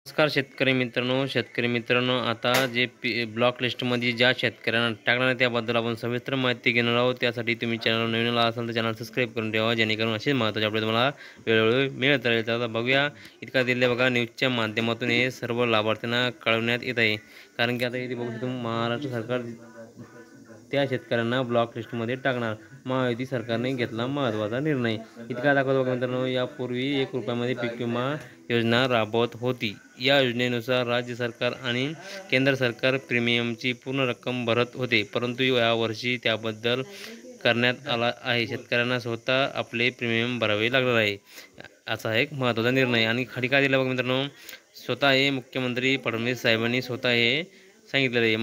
नमस्कार शेतकरी मित्रांनो, आता जे ब्लॉक लिस्टमध्ये ज्या शेतकऱ्यांना टाकणार आहे त्याबद्दल आपण सविस्तर माहिती घेणार आहोत. त्यासाठी तुम्ही चॅनल नवीन आला असाल तर चॅनल सबस्क्राईब करून ठेवा, जेणेकरून असेच महत्त्वाचे अपडेट तुम्हाला वेळोवेळी मिळत राहील. तर आता बघूया, इतका दिले बघा न्यूजच्या माध्यमातून हे सर्व लाभार्थ्यांना कळवण्यात येत आहे. कारण की आता इथे बघू शकतो महाराष्ट्र सरकार त्या शेतकऱ्यांना ब्लॉक लिस्टमध्ये टाकणार. महायुती सरकारने घेतला महत्त्वाचा निर्णय. इतका दाखवतो बघा मित्रांनो, यापूर्वी ₹1 पीक विमा योजना राबवत होती. या योजनेनुसार राज्य सरकार आणि केंद्र सरकार प्रीमियमची पूर्ण रक्कम भरत होते, परंतु यावर्षी त्याबद्दल करण्यात आला आहे. शेतकऱ्यांना स्वतः आपले प्रीमियम भरावे लागणार आहे, असा एक महत्त्वाचा निर्णय. आणि खाली काय दिलं बघा मित्रांनो, स्वतः हे मुख्यमंत्री फडणवीस साहेबांनी स्वतः हे सांगितलेलं आहे.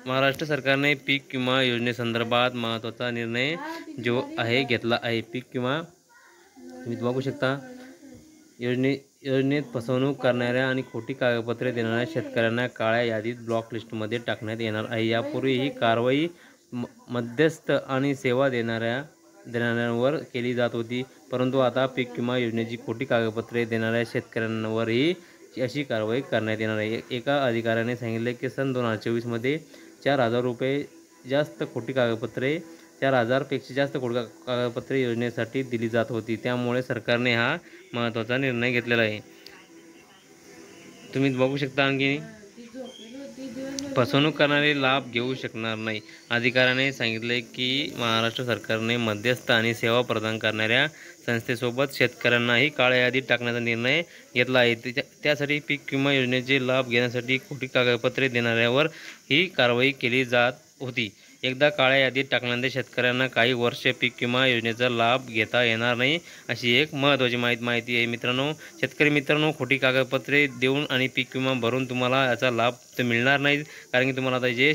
महाराष्ट्र सरकारने पीक विमा योजनेसंदर्भात महत्त्वाचा निर्णय जो आहे घेतला आहे. पीक विमा तुम्ही बघू शकता, योजनेत फसवणूक करणाऱ्या आणि खोटी कागदपत्रे देणाऱ्या शेतकऱ्यांना काळ्या यादीत ब्लॉक लिस्टमध्ये टाकण्यात येणार आहे. यापूर्वी ही कारवाई मध्यस्थ आणि सेवा देणाऱ्यांवर केली जात होती, परंतु आता पीक विमा योजनेची खोटी कागदपत्रे देणाऱ्या शेतकऱ्यांवरही अशी कारवाई करण्यात येणार आहे. एका अधिकाऱ्याने सांगितले की सन 2024 ₹4,000 जास्त खोटी कागदपत्रे 4,000 पेक्षा जास्त खोटी कागदपत्रे योजनेसाठी दिली जात होती. त्यामुळे सरकारने हा महत्त्वाचा निर्णय घेतलेला आहे. तुम्ही बघू शकता, आणखी फसवणूक करणारे लाभ घेऊ शकणार नाही. अधिकाऱ्याने सांगितले की महाराष्ट्र सरकारने मध्यस्थ आणि सेवा प्रदान करणाऱ्या संस्थेसोबत शेतकऱ्यांनाही काळ्या यादीत टाकण्याचा निर्णय घेतला आहे. त्यासाठी पीक विमा योजनेचे लाभ घेण्यासाठी खोटी कागदपत्रे देणाऱ्यावर ही कारवाई केली जात होती. एकदा काळ्या यादीत टाकल्यानंतर शेतकऱ्यांना काही वर्षे पीक विमा योजनेचा लाभ घेता येणार नाही, अशी एक महत्त्वाची माहिती आहे मित्रांनो. शेतकरी मित्रांनो, खोटी कागदपत्रे देऊन आणि पीक विमा भरून तुम्हाला याचा लाभ तर मिळणार नाही. कारण की तुम्हाला आता जे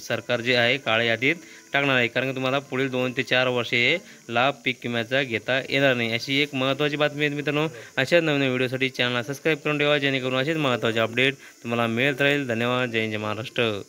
सरकार जे आहे काळ्या यादीत टाकणार आहे, कारण की तुम्हाला पुढील 2 ते 4 वर्षे हे लाभ पीक विम्याचा घेता येणार नाही, अशी एक महत्त्वाची बातमी आहे मित्रांनो. अशाच नवीन व्हिडिओसाठी चॅनलला सबस्क्राईब करून ठेवा, जेणेकरून असेच महत्त्वाचे अपडेट तुम्हाला मिळत राहील. धन्यवाद. जय हिंद, जय महाराष्ट्र.